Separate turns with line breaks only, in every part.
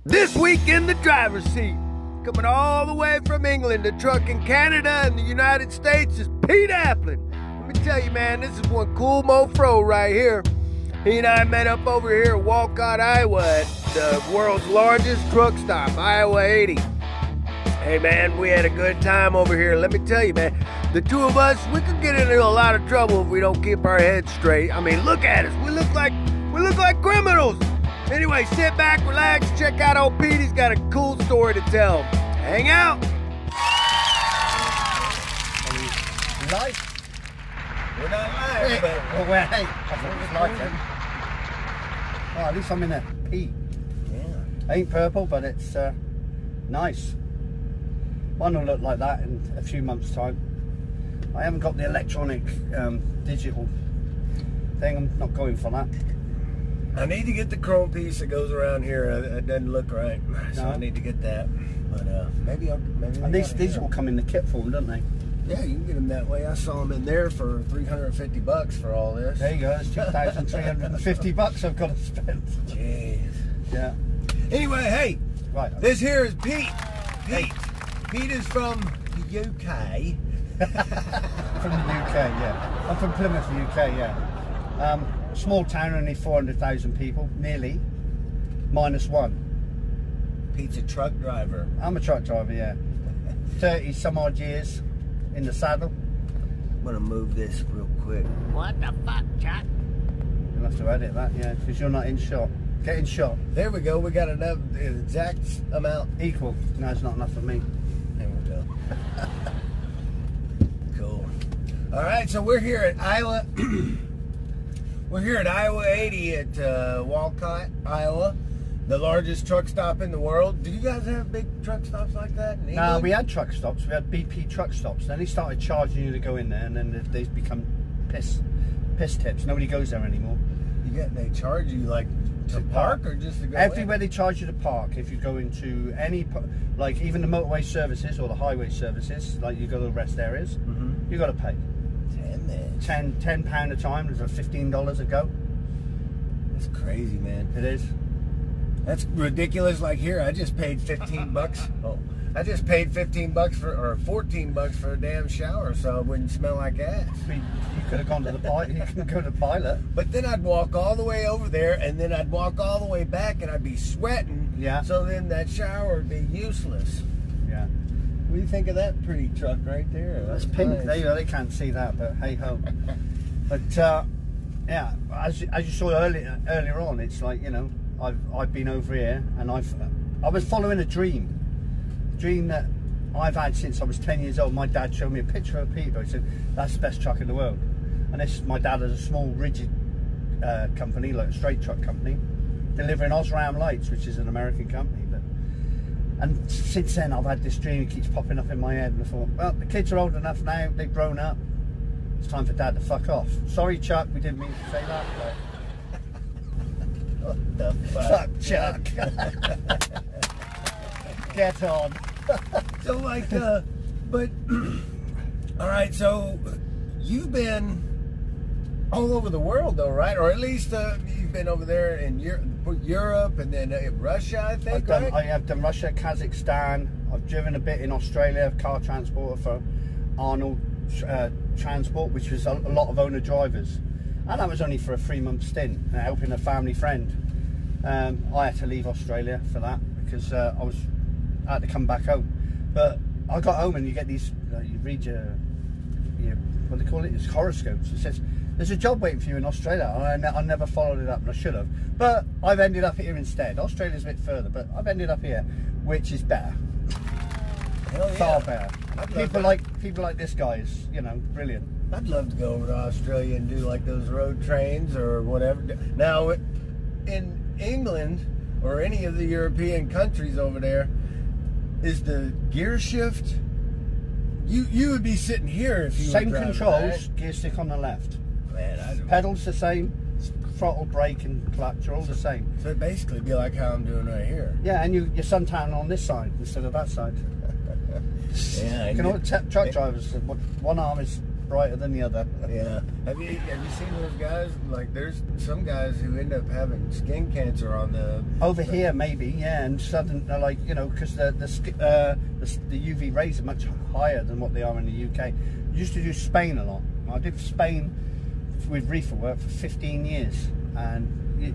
This week in the driver's seat, coming all the way from England to truck in Canada and the United States, is Pete Aplin. Let me tell you, man, this is one cool mofro right here. He and I met up over here at Walcott, Iowa at the world's largest truck stop, Iowa 80. Hey, man, we had a good time over here. Let me tell you, man, the two of us, we could get into a lot of trouble if we don't keep our heads straight. I mean, look at us. We look like criminals. Anyway, sit back, relax, check out old Pete. He's got a cool story to tell. Hang out.
Live?
We're not live, but...
Well, hey, I thought it was live then. Oh, at least I'm in a P. Yeah. Ain't purple, but it's nice. One will look like that in a few months' time. I haven't got the electronic digital thing. I'm not going for that.
I need to get the chrome piece that goes around here. It doesn't look right, so I need to get that. But maybe I'll.
And these will come in the kit form, don't they?
Yeah, you can get them that way. I saw them in there for $350 for all this.
There you go. It's $2,350 I've got to spend.
Jeez.
Yeah.
Anyway, hey.
Right.
This here is Pete. Pete is from the UK.
From the UK, yeah. I'm from Plymouth, UK, yeah. Small town, only 400,000 people, nearly. -1.
Pete's a truck driver.
I'm a truck driver, yeah. 30 some odd years in the saddle.
I'm gonna move this real quick.
What the fuck, Chuck?
You'll have to edit that, yeah, because you're not in shot. Get in shot.
There we go. We got enough, exact amount.
Equal. No, it's not enough for me.
There we go. Cool. All right, so we're here at Iowa. We're here at Iowa 80 at Walcott, Iowa, the largest truck stop in the world. Do you guys have big truck stops like that in England?
No, we had truck stops. We had BP truck stops. Then they started charging you to go in there, and then they become piss tips. Nobody goes there anymore.
They charge you like to park or just to go
everywhere
in?
They charge you to park. If you go into any, like even the motorway services or the highway services, like you go to the rest areas, you got to pay. 10 pound a time. There's $15 a go.
That's crazy, man.
It is.
That's ridiculous. Like here, I just paid 15 bucks. Oh, I just paid 15 bucks or 14 bucks for a damn shower, so it wouldn't smell like ass.
You could have gone to the pilot. You can go to the pilot.
But then I'd walk all the way over there, and then I'd walk all the way back, and I'd be sweating.
Yeah.
So then that shower would be useless.
Yeah.
What do you think of that pretty truck right there?
That's pink. Nice. They can't see that, but hey ho. But yeah, as you saw earlier on, it's like, you know, I've been over here, and I was following a dream that I've had since I was 10 years old. My dad showed me a picture of Pete. He said, "That's the best truck in the world." And my dad has a small rigid company, like a straight truck company, delivering Osram lights, which is an American company. And since then, I've had this dream. It keeps popping up in my head, and I thought, well, the kids are old enough now. They've grown up. It's time for Dad to fuck off. Sorry, Chuck. We didn't mean to say that. But...
What the fuck?
Fuck, Chuck. Get on.
So, like, but, all right, so you've been all over the world, though, right? Or at least you've been over there in Europe and then Russia, I think,
I have done Russia, Kazakhstan. I've driven a bit in Australia, car transporter for Arnold Transport, which was a lot of owner drivers. And that was only for a 3-month stint, helping a family friend. I had to leave Australia for that because I had to come back home. But I got home, and you get these, you read your what do they call it? It's horoscopes. It says there's a job waiting for you in Australia. I never followed it up, and I should have. But I've ended up here instead. Australia's a bit further, but I've ended up here, which is better.
Hell yeah.
Far better. People like this guy is, you know, brilliant.
I'd love to go over to Australia and do like those road trains or whatever. Now, in England or any of the European countries over there, is the gear shift? You would be sitting here if you
same
were driving,
controls,
right?
Gear stick on the left.
Man,
pedals the same, throttle, brake, and clutch are all the same.
So it basically be like how I'm doing right here.
Yeah, and you're suntan on this side instead of that side.
Yeah,
you can all truck drivers. One arm is brighter than the other.
Yeah. Have you seen those guys? Like, there's some guys who end up having skin cancer on the
here, maybe, yeah, and sudden, like, you know, because the UV rays are much higher than what they are in the UK. Used to do Spain a lot. I did Spain with reefer work for 15 years, and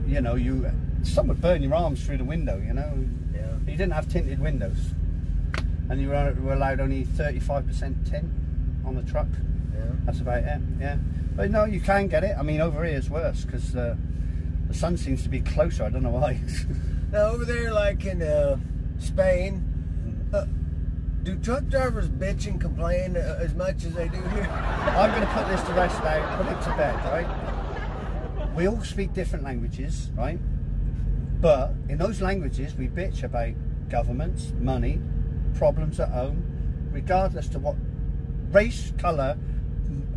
you know, some would burn your arms through the window, you know.
Yeah.
You didn't have tinted windows, and you were allowed only 35% tint on the truck.
Yeah.
That's about it. Yeah, but no, you can get it. I mean, over here is worse because the sun seems to be closer. I don't know why.
Now over there, like in Spain, do truck drivers bitch and complain as much as they do here?
I'm going to put this to rest now, put it to bed, right? We all speak different languages, right? But in those languages, we bitch about governments, money, problems at home, regardless to what race, colour.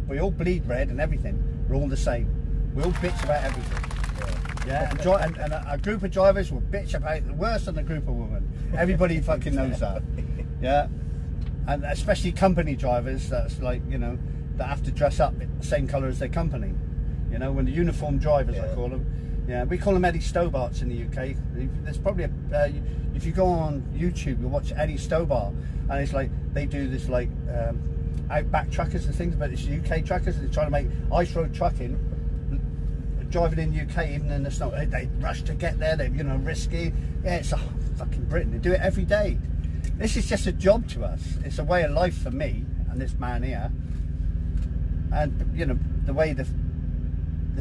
We all bleed red and everything. We're all the same. We all bitch about everything. Yeah, and a group of drivers will bitch about the worse than a group of women. Everybody fucking knows that. Yeah, and especially company drivers. That's like, you know, that have to dress up the same colour as their company. You know, when the uniform drivers, I call them. Yeah, we call them Eddie Stobarts in the UK. There's probably if you go on YouTube, you'll watch Eddie Stobart, and it's like they do this like outback truckers and things, but it's UK truckers, and they're trying to make ice road trucking. Driving in UK, even in the snow, they rush to get there. They're, you know, risky. Yeah, it's fucking Britain. They do it every day. This is just a job to us. It's a way of life for me and this man here. And you know, the way the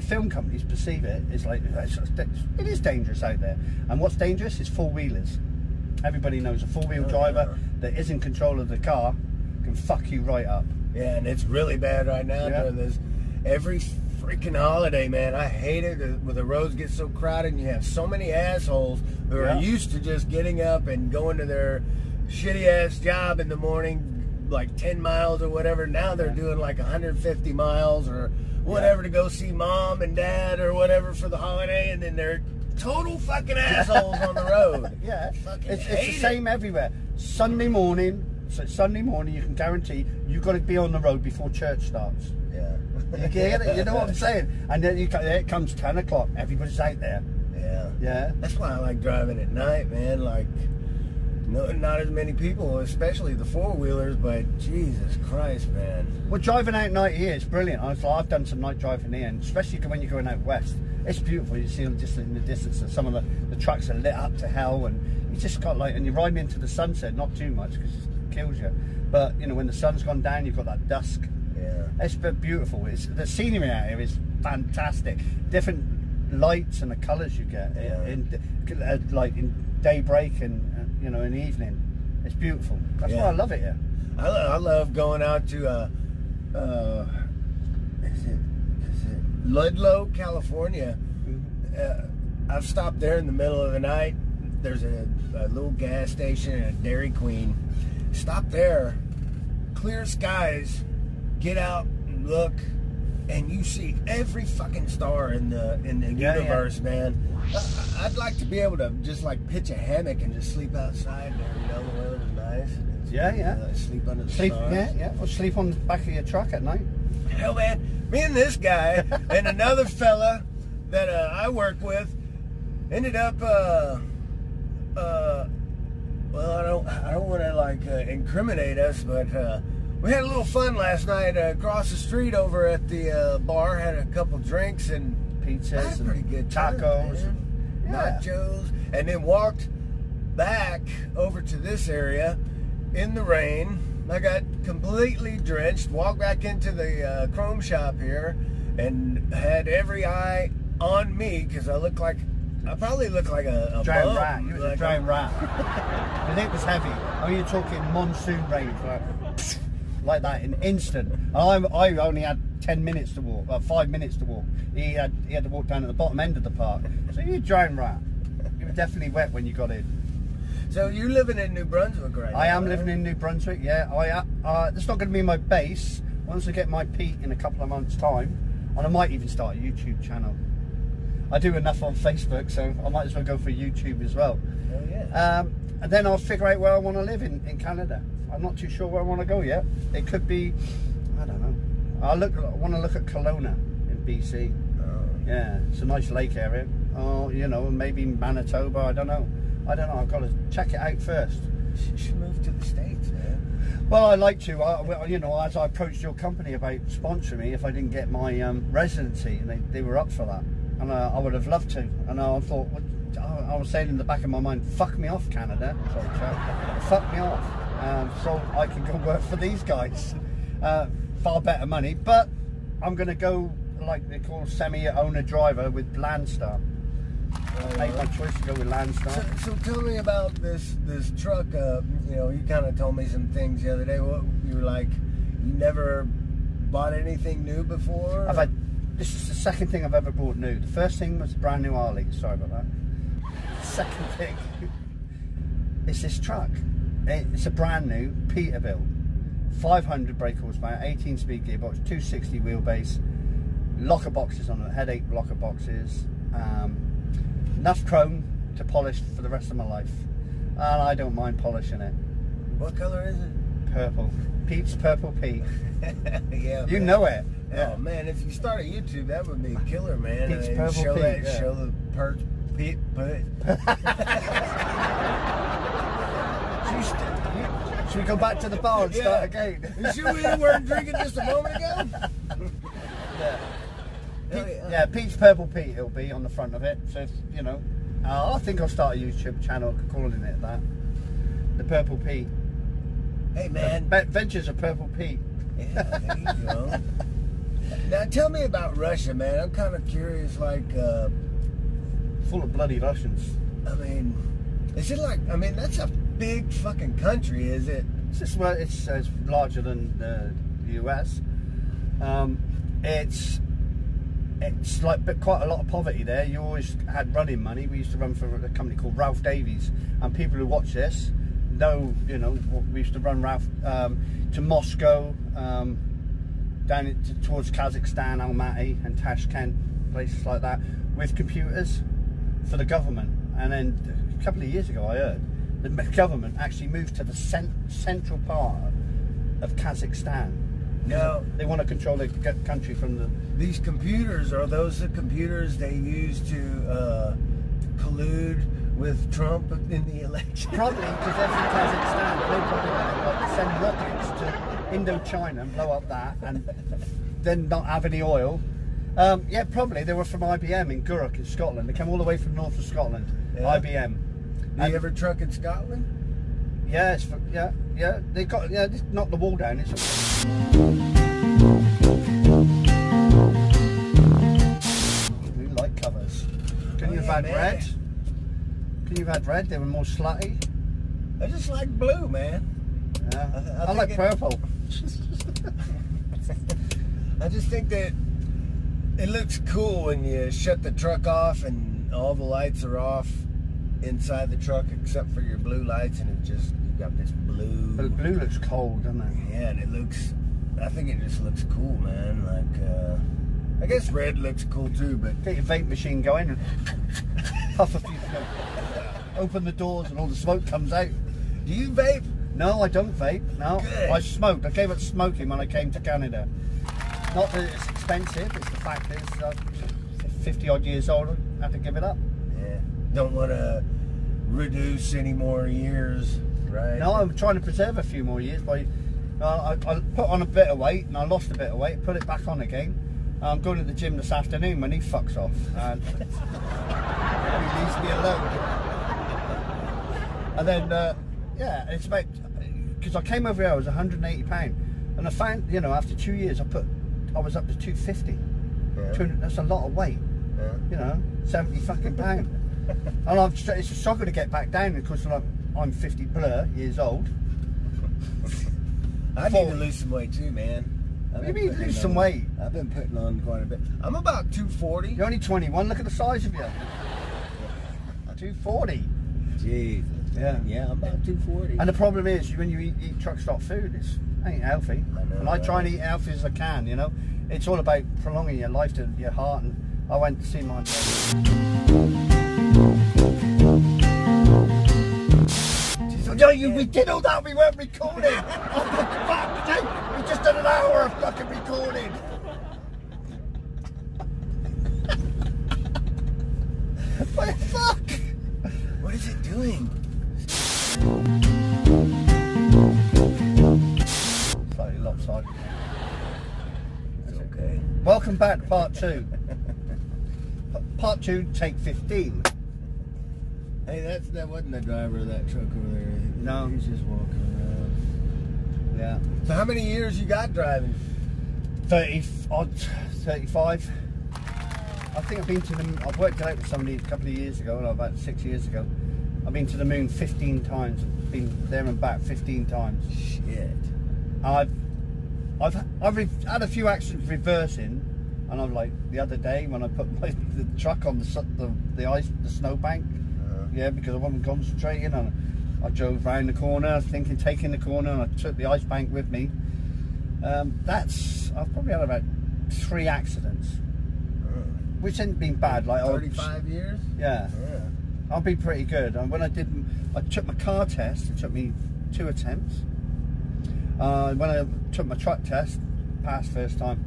film companies perceive it is like it is dangerous out there. And what's dangerous is four-wheelers. Everybody knows a four-wheel driver that is in control of the car can fuck you right up.
Yeah, and it's really bad right now during this every freaking holiday, man. I hate it when the roads get so crowded and you have so many assholes who are used to just getting up and going to their shitty ass job in the morning, like 10 miles or whatever. Now they're doing like 150 miles or whatever to go see mom and dad or whatever for the holiday, and then they're total fucking assholes on the road.
Yeah, it's the same everywhere. Sunday morning, you can guarantee you've got to be on the road before church starts.
Yeah.
You get it? You know what I'm saying? And then it comes 10 o'clock, everybody's out there.
Yeah.
Yeah.
That's why I like driving at night, man. Like, not as many people, especially the four-wheelers, but Jesus Christ, man.
Well, driving out night here is brilliant. I've done some night driving here, and especially when you're going out west. It's beautiful. You see them just in the distance, and some of the trucks are lit up to hell, and you just got like, and you're riding into the sunset, not too much because it kills you. But, you know, when the sun's gone down, you've got that dusk.
Yeah.
It's beautiful. The scenery out here is fantastic. Different lights and the colours you get like in daybreak and you know, in the evening. It's beautiful. That's why I love it here.
I love going out to is it Ludlow, California. I've stopped there in the middle of the night. There's a little gas station and a Dairy Queen. Stop there, clear skies, get out and look, and you see every fucking star in the universe, man. I'd like to be able to just like pitch a hammock and just sleep outside there. You know, the weather was nice. Sleep under the stars.
Or sleep on the back of your truck at night.
Hell, man, me and this guy and another fella that I work with ended up. Well, I don't want to like incriminate us, but we had a little fun last night across the street over at the bar. Had a couple drinks and
pizzas and
pretty good
tacos,
nachos, and then walked back over to this area in the rain. I got completely drenched. Walked back into the chrome shop here and had every eye on me because I probably look like a
giant
bum.
rat. You was a giant rat. And it was heavy. I mean, you're talking monsoon rain, like that in instant. And I only had 10 minutes to walk, 5 minutes to walk. He had to walk down at the bottom end of the park. So you're a giant rat. You were definitely wet when you got in.
So you're living in New Brunswick right now?
I am living in New Brunswick, yeah. That's not going to be my base. Once I get my Pete in a couple of months' time, and I might even start a YouTube channel. I do enough on Facebook, so I might as well go for YouTube as well.
Oh, yeah.
And then I'll figure out where I want to live in Canada. I'm not too sure where I want to go yet. It could be, I don't know. I want to look at Kelowna in BC.
Oh.
Yeah, it's a nice lake area. Oh, you know, maybe Manitoba. I don't know. I've got to check it out first.
You should move to the States, man.
Well, I'd like to. You know, as I approached your company about sponsoring me, if I didn't get my residency, and they were up for that, and I would have loved to. And I thought, I was saying in the back of my mind, fuck me off, Canada. Sorry, chap. Fuck me off. So I can go work for these guys. Far better money, but I'm going to go, like they call semi-owner driver with Landstar. I made my choice to go with Landstar.
So tell me about this truck. You know, you kind of told me some things the other day. What you were like? You never bought anything new before?
This is the second thing I've ever bought new. The first thing was a brand new Harley. Sorry about that. The second thing is this truck. It's a brand new Peterbilt, 500 brake horsepower, 18-speed gearbox, 260 wheelbase, locker boxes on it, headache locker boxes. Enough chrome to polish for the rest of my life, and I don't mind polishing it.
What color is it?
Purple. Pete's Purple Pete.
Yeah,
you
man.
know it.
Oh man, if you start a YouTube, that would be killer, man.
Pete's Purple
show
Pete.
that,
Yeah.
show the Pete.
Should we go back to the bar and start again?
You sure we weren't drinking just a moment ago?
Yeah, Pete's Purple Pete it'll be on the front of it. So, if, you know, I think I'll start a YouTube channel calling it that. The Purple Pete.
Hey, man.
Adventures of Purple Pete.
Yeah, there you go. Now, tell me about Russia, man. I'm kind of curious, like...
Full of bloody Russians.
I mean, is it like... I mean, that's a big fucking country, is it?
It's just, well, it's larger than the US. It's like quite a lot of poverty there. You always had running money. We used to run for a company called Ralph Davies, and people who watch this know, you know, we used to run Ralph to Moscow, down towards Kazakhstan, Almaty and Tashkent, places like that, with computers for the government. And then a couple of years ago, I heard the government actually moved to the central part of Kazakhstan.
No,
they want to control the country from the...
These computers, are those the computers they use to collude with Trump in the election?
Probably, because they're from Kazakhstan. They probably like, send rockets to Indochina and blow up that, and then not have any oil. Yeah, probably. They were from IBM in Gurrock in Scotland. They came all the way from north of Scotland. Yeah. IBM.
Do you ever truck in Scotland?
Yeah, yeah. They got just knocked the wall down. It's we like covers. Can you have had red? Can you have had red? They were more slutty.
I just like blue, man.
Yeah. I like purple.
I just think that it looks cool when you shut the truck off and all the lights are off inside the truck except for your blue lights, and it just, you got this blue.
But blue looks cold, doesn't it?
Yeah, and it looks, I think it just looks cool, man. Like, I guess red looks cool too, but...
Get your vape machine going and puff a few, open the doors and all the smoke comes out.
Do you vape?
No, I don't vape, no.
Good.
I smoked. I gave up smoking when I came to Canada. Not that it's expensive, it's the fact is 50 odd years old, I had to give it up.
Yeah. Don't want to reduce any more years, right?
No, I'm trying to preserve a few more years by I put on a bit of weight and I lost a bit of weight, put it back on again. I'm going to the gym this afternoon when he fucks off and he leaves me alone. And then yeah, it's about, because I came over here, I was £180, and I found, you know, after 2 years I was up to 250. Yeah. That's a lot of weight. Yeah. You know, 70 fucking pound. And it's a struggle to get back down because I'm 50 years old.
I need to lose some weight too, man.
You need to lose some weight.
I've been putting on quite a bit. I'm about 240.
You're only 21. Look at the size of you. 240.
Jeez. Yeah, I'm about 240.
And the problem is, when you eat truck stop food, it ain't healthy. I know, and I try and eat healthy as I can, you know. It's all about prolonging your life to your heart, and I went to see my we did all that, we weren't recording. Oh, for fuck's sake, we just did an hour of fucking recording.
recorded.
What the fuck?
What is it doing?
Slightly lopsided.
It's okay.
Welcome back to part 2. Part 2, take 15.
Hey, that wasn't the driver of that truck over there.
No.
He's just walking around.
Yeah.
So how many years you got driving?
30 odd, 35. I think I've been to the. I've worked it out with somebody a couple of years ago, about 6 years ago. I've been to the moon 15 times. I've been there and back 15 times.
Shit.
I've had a few accidents reversing, and I'm like the other day when I put the truck on the snowbank. Yeah, because I wasn't concentrating, and I drove round the corner, taking the corner, and I took the ice bank with me. I've probably had about 3 accidents, which hasn't been bad. Like
35 years.
Yeah. I'll be pretty good. And when I took my car test. It took me 2 attempts. When I took my truck test, passed first time.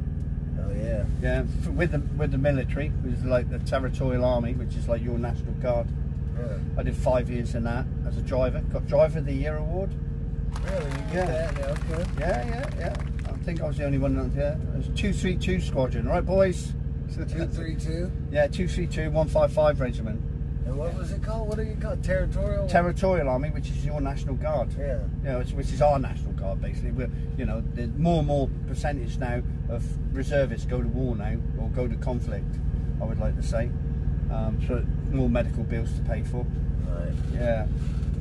Oh yeah.
Yeah, with the military, which is like the Territorial Army, which is like your National Guard.
Yeah.
I did 5 years in that as a driver. Got Driver of the Year award.
Really? You get that? Yeah. Okay.
Yeah. I think I was the only one. Yeah, it was 232 Squadron, right, boys?
232.
Yeah, 232 155 Regiment.
And what was it called? What do you call it? Territorial?
Territorial Army, which is your National Guard.
Yeah.
You know, which is our National Guard, basically. There's more and more percentage now of reservists go to war now, or go to conflict, I would like to say. So more medical bills to pay for.
Right.
Yeah.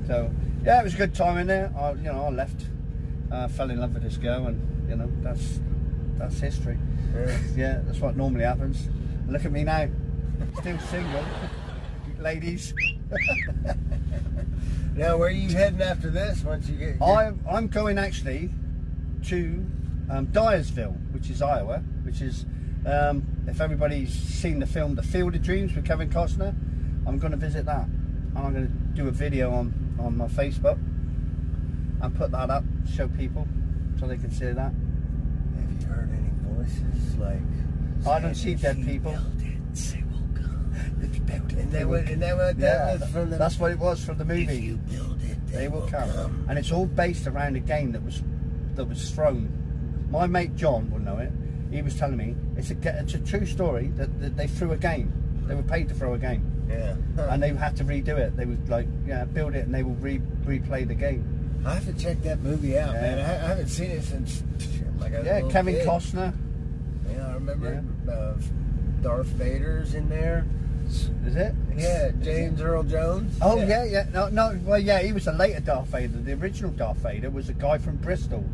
So, yeah, it was a good time in there. I left, fell in love with this girl, and, that's history.
Yeah.
Yeah, that's what normally happens. Look at me now. Still single. Ladies.
Now, where are you heading after this? Once you get?
I'm going actually to Dyersville, which is Iowa, which is if everybody's seen the film The Field of Dreams with Kevin Costner, I'm going to visit that, and I'm going to do a video on my Facebook and put that up, show people so they can see that.
Have you heard any voices like?
I don't see dead people.
That was from the...
That's what it was from the movie.
If you build it,
they will come. And it's all based around a game that was thrown. My mate John will know it. He was telling me it's a true story that they threw a game. They were paid to throw a game.
Yeah.
And they had to redo it. They would build it, and they will replay the game.
I have to check that movie out, man. I haven't seen it since
Kevin Costner.
Yeah, I remember Darth Vader's in there.
Is it?
Yeah, James Earl Jones.
Oh yeah. No. Well, yeah, he was a later Darth Vader. The original Darth Vader was a guy from Bristol.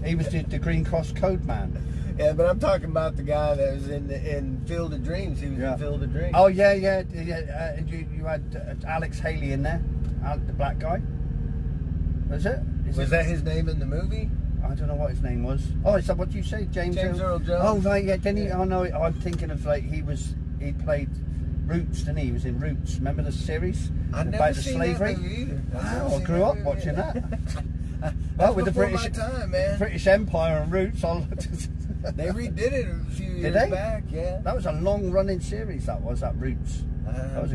He was the Green Cross Code Man.
Yeah, but I'm talking about the guy that was in Field of Dreams. He was in Field of Dreams.
Oh yeah. You had Alex Haley in there, the black guy. Was it?
Was that his name in the movie?
I don't know what his name was. Oh, is that what you say, James
Earl Jones?
Oh right, yeah. Didn't he? Oh no, I'm thinking of like he played Roots, didn't he? He was in Roots. Remember the series about the slavery?
That movie either.
Wow, I grew up watching that. Well, with the British Empire and Roots,
they redid it a few years back. Yeah,
that was a long-running series. That Roots. That was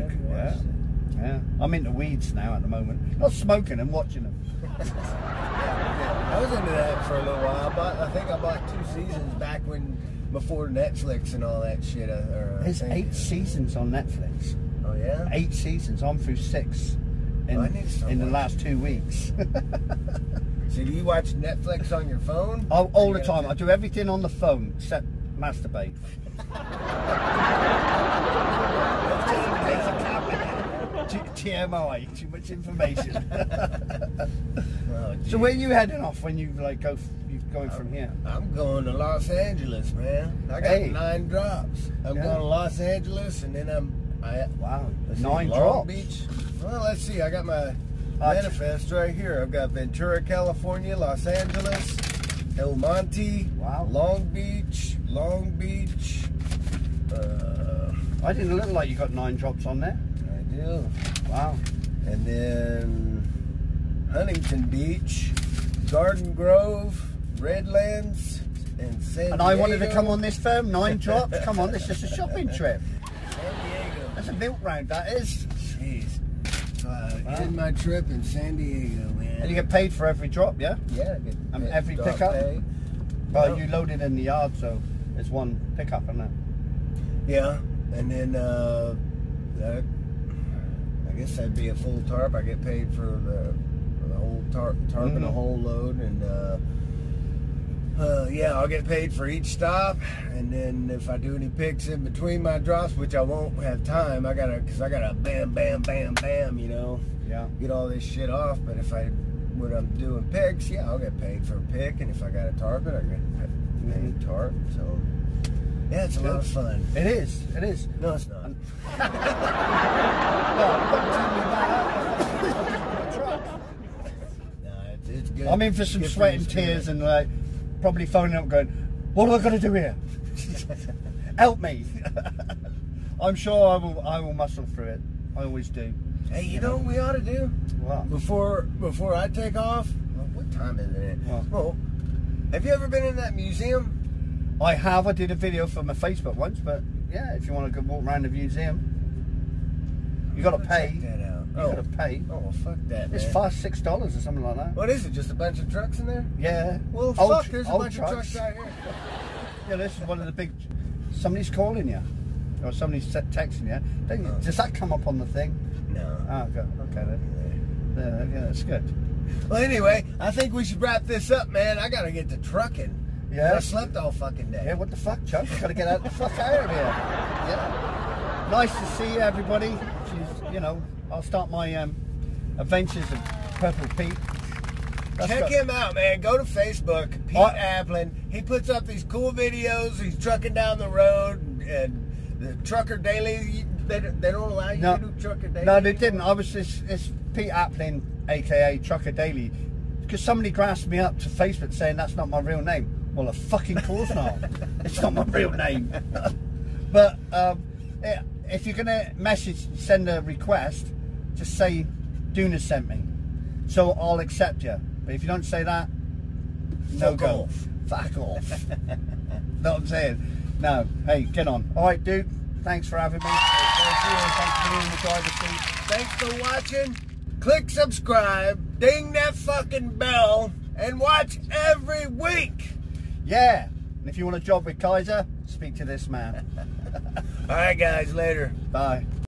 yeah. I'm into weeds now at the moment. Not smoking and watching them.
I was into that for a little while. I think I bought 2 seasons back before Netflix and all that shit.
There's 8 seasons on Netflix.
Oh yeah?
8 seasons. I'm through 6 in the last 2 weeks.
So do you watch Netflix on your phone?
Oh, all the time. I do everything on the phone except masturbate. TMI, too much information. So where are you heading off when you going from here?
I'm going to Los Angeles, man. I got 9 drops. I'm going to Los Angeles, and then
wow, 9
Long
drops.
Beach. Well, let's see. I got my manifest right here. I've got Ventura, California, Los Angeles, El Monte, Long Beach.
I didn't look like you got 9 drops on there.
I do.
Wow.
And then Huntington Beach, Garden Grove, Redlands, and San Diego.
And I wanted to come on this firm, 9 drops. Come on, this is just a shopping trip.
San Diego.
That's a milk round, that is.
Jeez. So I did my trip in San Diego, man.
And you get paid for every drop, yeah?
Yeah, I get
And every
drop
pickup?
pay.
Well, you load it in the yard, so there's one pickup, isn't it?
Yeah, and then I guess that'd be a full tarp. I get paid for the whole tarp and the whole load, and yeah, I'll get paid for each stop. And then if I do any picks in between my drops, which I won't have time, because I gotta bam, bam, bam, bam, you know, get all this shit off. But when I'm doing picks, yeah, I'll get paid for a pick, and if I got to tarp it, I get paid tarp. So yeah, it's a lot of fun.
It is. It is.
No, it's not. It's good.
I'm in for some sweat and tears and like probably phoning up going, what am I going to do here? Help me. I'm sure I will muscle through it. I always do.
Hey, you know what we ought to do?
What?
Before I take off? Well, what time is it? Well, have you ever been in that museum?
I have. I did a video for my Facebook once, but yeah, if you want to go walk around the museum, you got to pay.
Check that out.
You got to pay.
Oh, well, fuck that,
It's
man.
$6 or something like that.
What is it? Just a bunch of trucks in there?
Yeah.
Well,
Old
fuck, there's a bunch of trucks out here.
Yeah, this is one of the big... Somebody's calling you. Or somebody's texting you. Does that come up on the thing?
No.
Oh, okay then. Yeah, that's good.
Well, anyway, I think we should wrap this up, man. I got to get to trucking.
Yeah.
I slept all fucking day.
Yeah, what the fuck, Chuck? Got to get out the fuck out of here. Yeah. Nice to see you, everybody. She's, you know, I'll start my adventures of Purple Pete.
Check him out, man. Go to Facebook, Pete Aplin. He puts up these cool videos. He's trucking down the road, and the Trucker Daily. They don't allow you to do Trucker Daily.
No, they didn't. I was it's Pete Aplin, aka Trucker Daily, because somebody grasped me up to Facebook saying that's not my real name. Well, of fucking course not. It's not my real name. But if you're gonna send a request, just say Duna sent me, so I'll accept you. But if you don't say that, no go. Fuck off. Know what I'm saying? No. Hey, get on. All right, dude. Thanks for having me. Thanks for being in the driver's seat.
Thanks for watching. Click subscribe, ding that fucking bell, and watch every week.
Yeah. And if you want a job with Kaiser, speak to this man.
All right, guys. Later.
Bye.